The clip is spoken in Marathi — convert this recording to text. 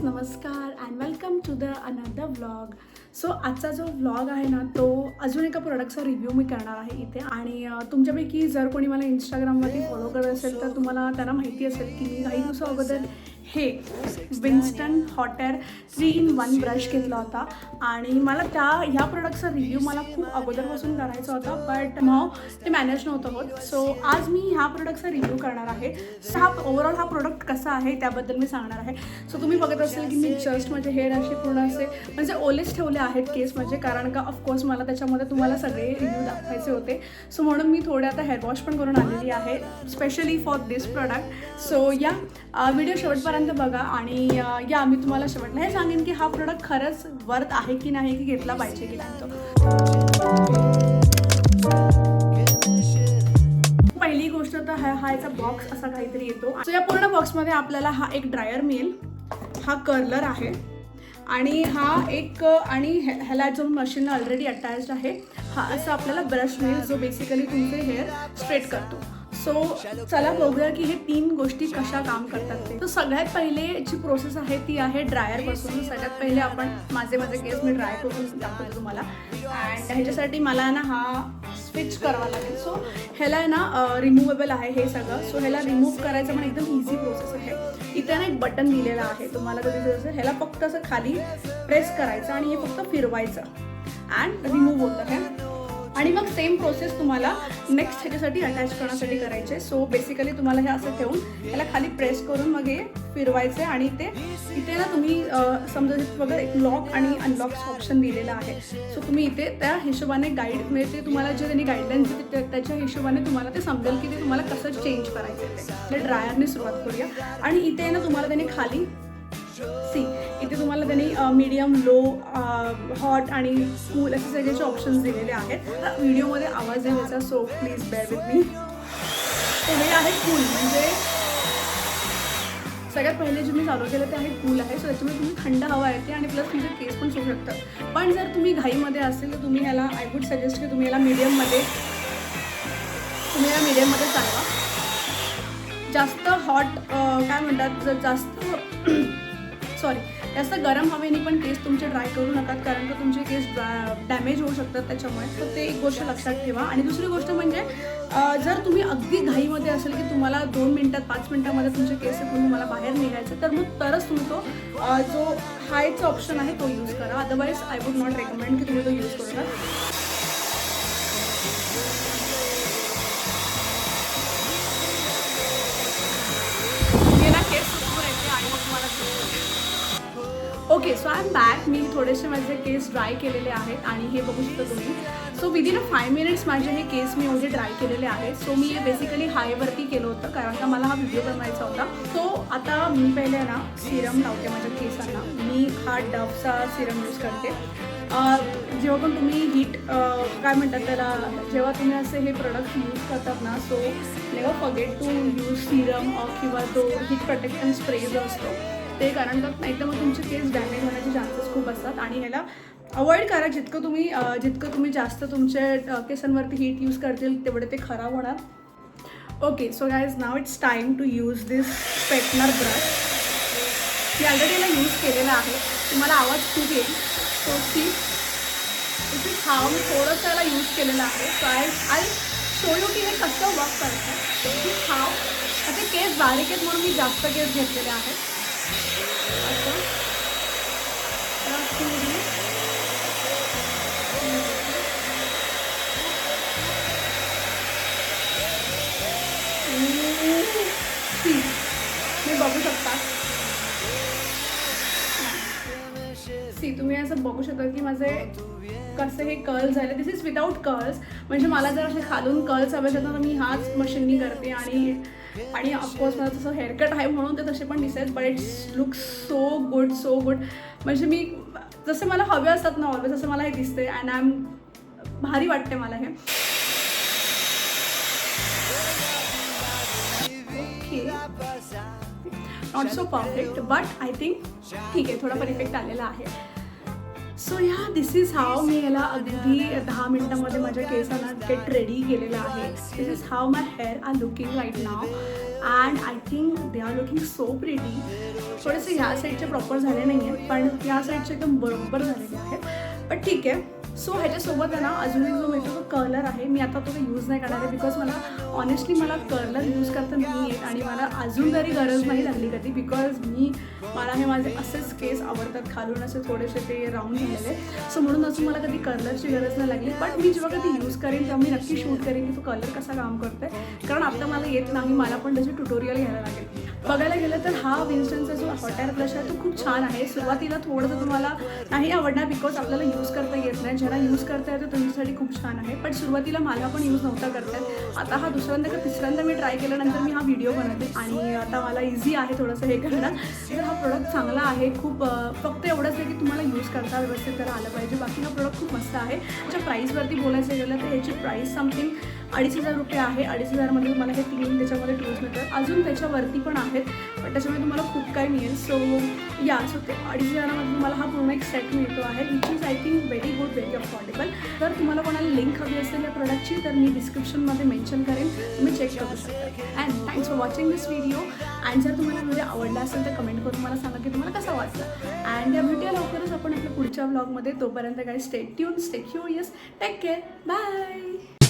नमस्कार and welcome to the another vlog. So आजचा जो व्लॉग आहे ना तो अजून एका प्रोडक्टचा रिव्ह्यू मी करणार आहे इथे. आणि तुमच्यापैकी जर कोणी मला इंस्टाग्रामवरती फॉलो करत असेल तर तुम्हाला त्यांना माहिती असेल की मी काही दिवसा अगोदर हे Winston hot air 3-in-1 brush घेतला होता. आणि मला ह्या प्रोडक्टचा रिव्ह्यू मला खूप अगोदरपासून करायचा होता, बट मग ते मॅनेज नव्हतं होत. सो आज मी ह्या प्रोडक्टचा रिव्ह्यू करणार आहे. ओव्हरऑल हा प्रोडक्ट कसा आहे त्याबद्दल मी सांगणार आहे. सो तुम्ही बघत असेल की मी जस्ट माझे हेअर असे पूर्ण असे म्हणजे ओलेच ठेवले आहेत केस म्हणजे, कारण का ऑफकोर्स मला त्याच्यामध्ये तुम्हाला सगळे रिव्ह्यू दाखवायचे होते. सो म्हणून मी थोडे आता हेअर वॉश पण करून आलेली आहे specially for this product. So या व्हिडिओ शेवटपर्यंत बघा. आणि या मी तुम्हाला शेवटला हे सांगेन की हा प्रोडक्ट खरंच वर्थ आहे की नाही, की घेतला पाहिजे की नाही. तो पहिली गोष्ट तर हा याचा बॉक्स असा काहीतरी येतो. सो या पूर्ण बॉक्समध्ये आपल्याला हा एक ड्रायर मिळेल, हा कर्लर आहे आणि हा एक आणि ह्याला जो मशीन ऑलरेडी अटॅच्ड आहे हा असा आपल्याला ब्रश मिळेल जो बेसिकली तुमचे हेअर स्ट्रेट करतो. सो चला बघूया की हे 3 गोष्टी कशा काम करतात ते. तर सगळ्यात पहिले जी प्रोसेस आहे ती आहे ड्रायरपासून. सगळ्यात पहिले आपण माझे केस मी ड्राय करून दाखवते तुम्हाला. अँड ह्याच्यासाठी मला ना हा स्विच करावा लागेल. सो ह्याला आहे ना रिमूवेबल आहे हे सगळं. सो ह्याला रिमूव्ह करायचं पण एकदम इझी प्रोसेस आहे. इथे ना एक बटन दिलेलं आहे तुम्हाला कधी जसं ह्याला फक्त असं खाली प्रेस करायचं आणि हे फक्त फिरवायचं अँड रिमूव्ह होतं हे. आणि मग सेम प्रोसेस तुम्हाला नेक्स्ट ह्याच्यासाठी अटॅच करण्यासाठी करायचे. सो बेसिकली तुम्हाला हे असं ठेवून ह्याला खाली प्रेस करून मग हे फिरवायचे आणि ते इथे ना तुम्ही समजा बघा एक लॉक आणि अनलॉक्स ऑप्शन दिलेलं आहे. सो तुम्ही इथे त्या हिशोबाने गाईड म्हणजे ते तुम्हाला जे त्यांनी गाईडलाईन्स दिली त्याच्या हिशोबाने तुम्हाला ते समजेल की ते तुम्हाला कसं चेंज करायचं ते. ड्रायरने सुरुवात करूया. आणि इथे ना तुम्हाला त्यांनी खाली इथे तुम्हाला त्यांनी मीडियम, लो, हॉट आणि कूल असे सगळ्याचे ऑप्शन्स दिलेले आहेत. तर व्हिडिओमध्ये आवाज आहे याचा, so please bear with me. तर हे आहे कूल, म्हणजे सगळ्यात पहिले जे मी चालू केलं ते आहे कूल आहे. सो त्याच्यामुळे तुम्ही थंड हवा येते आणि प्लस तुमचे केस पण सुरू शकतात. पण जर तुम्ही घाईमध्ये असेल तर तुम्ही ह्याला आय वुड सजेस्ट की तुम्ही याला मीडियममध्ये चालवा. जास्त हॉट काय म्हणतात जास्त गरम हवेने पण केस तुमचे ड्राय करू नका, कारण का तुमचे केस डॅमेज होऊ शकतात त्याच्यामुळे. तर ते एक गोष्ट लक्षात ठेवा. आणि दुसरी गोष्ट म्हणजे जर तुम्ही अगदी घाईमध्ये असेल की तुम्हाला 2 मिनिटात 5 मिनिटामध्ये तुमचे केस तुम्हाला बाहेर निघायचे तर मग तरच तुम्ही तो जो हायचा ऑप्शन आहे तो यूज करा. Otherwise I would not recommend की तुम्ही तो यूज करू नका. Okay, so I am back. मी थोडेसे माझे केस ड्राय केलेले आहेत आणि हे बघू शकता तुम्ही. सो विदिन 5 मिनिट्स माझे हे केस मी एवढे ड्राय केलेले आहेत. सो मी बेसिकली हायवरती केलं होतं कारण का मला हा व्हिडिओ बनवायचा होता. सो आता मी पहिले ना सिरम लावते माझ्या केसांना. मी हा डवचा सिरम यूज करते. जेव्हा पण तुम्ही हीट काय म्हणतात त्याला, जेव्हा तुम्ही असे हे प्रोडक्ट यूज करतात ना, so never forget to use serum किंवा तो हीट प्रोटेक्शन स्प्रे जो असतो ते, कारण का नाही तर मग तुमचे केस डॅमेज होण्याचे चान्सेस खूप असतात. आणि ह्याला अवॉइड करा. जितकं तुम्ही जास्त तुमच्या केसांवरती हीट यूज करतील तेवढे ते खराब होणार. Okay, so guys now it's time to use this straightener brush. मी ऑलरेडी याला यूज केलेला आहे, तुम्हाला आवाज खूप येईल. सो इथे मी थोडंसं याला यूज केलेलं आहे. सो आय शो यू की हे कसं वर्क करतं. आता केस बारीक आहेत म्हणून मी जास्त केस घेतलेले आहेत. मी बघू शकता तुम्ही असं बघू शकता की माझे कसे हे कर्ल्स झाले. दिस इज विदाउट कर्ल्स. म्हणजे मला जर असे खालून कर्ल्स हवे असेल तर मी हाच मशीननी करते. आणि ऑफकोर्स मला तसं हेअरकट आहे म्हणून ते तसे पण दिसेल, but it's look so good. म्हणजे मी जसे मला हवे असतात ना ऑलवेज असं मला हे दिसते. अँड आय एम भारी वाटते मला हे. Okay, not so perfect but I think ठीक आहे, थोडा परफेक्ट आलेला आहे. सो या दिस इज हाव मी याला अगदी 10 मिनिटांमध्ये माझ्या केसांना गेट रेडी केलेलं आहे. This is how my hair are looking right now. And I think they are looking so pretty. थोडेसे ह्या साईडचे प्रॉपर झाले नाही आहेत, पण ह्या साईडचे एकदम बरोबर झालेले आहेत. पण ठीक आहे. सो ह्याच्यासोबत आहे ना अजून एक जो मिळतो तो कर्लर आहे. मी आता तो काही यूज नाही करणार आहे बिकॉज ऑनेस्टली मला कर्लर यूज करता नाही येत आणि मला अजून तरी गरज नाही लागली कधी, बिकॉज मला हे माझे असेच केस आवडतात, खालून असे थोडेसे ते राऊंड झालेले. सो म्हणून अजून मला कधी कर्लरची गरज नाही लागली. बट मी जेव्हा कधी यूज करेन तेव्हा मी नक्की शूट करेन की तो कलर कसा काम करतो आहे, कारण आता मला येत नाही. मला पण त्याचे ट्युटोरियल घ्यायला लागेल. बघायला गेलं तर हा विन्स्टनचा जो हॉट एअर ब्रश आहे तो खूप छान आहे. सुरुवातीला थोडंसं तुम्हाला नाही आवडणार बिकॉज आपल्याला यूज करता येत नाही. ज्याला यूज करता येतो त्यांच्यासाठी खूप छान आहे, पण सुरुवातीला मला पण यूज नव्हता करता येत. आता हा दुसऱ्यांदा का तिसऱ्यांदा मी ट्राय केल्यानंतर मी हा व्हिडिओ बनवते आणि आता मला इझी आहे थोडंसं हे करणं. तर हा प्रोडक्ट चांगला आहे खूप. फक्त एवढंच आहे की तुम्हाला यूज करता व्यवस्थित करा आलं पाहिजे. बाकी हा प्रोडक्ट खूप मस्त आहे. त्याच्या प्राईसवरती बोलायचं गेलं तर ह्याची प्राईस समथिंग 2,500 रुपये आहे. 2,500मध्ये तुम्हाला हे 3 त्याच्यामध्ये टूल्स मिळतात. अजून त्याच्यावरती पण आहेत, पण त्याच्यामध्ये तुम्हाला खूप काही मिळेल. सो ते 2,500मध्ये तुम्हाला हा पूर्ण एक सेट मिळतो आहे, which is I think very good, very affordable. तर तुम्हाला कोणाला लिंक हवी असेल या प्रोडक्टची तर मी डिस्क्रिप्शनमध्ये मेन्शन करेन, तुम्ही चेक करू शकता. And thanks for watching this video. And जर तुम्हाला व्हिडिओ आवडला असेल तर कमेंट करून मला सांगा की तुम्हाला कसा वाटला. अँड या भेटूया लवकरच आपण आपल्या पुढच्या व्लॉगमध्ये. तोपर्यंत काय, stay tune, stay curious, take care, bye.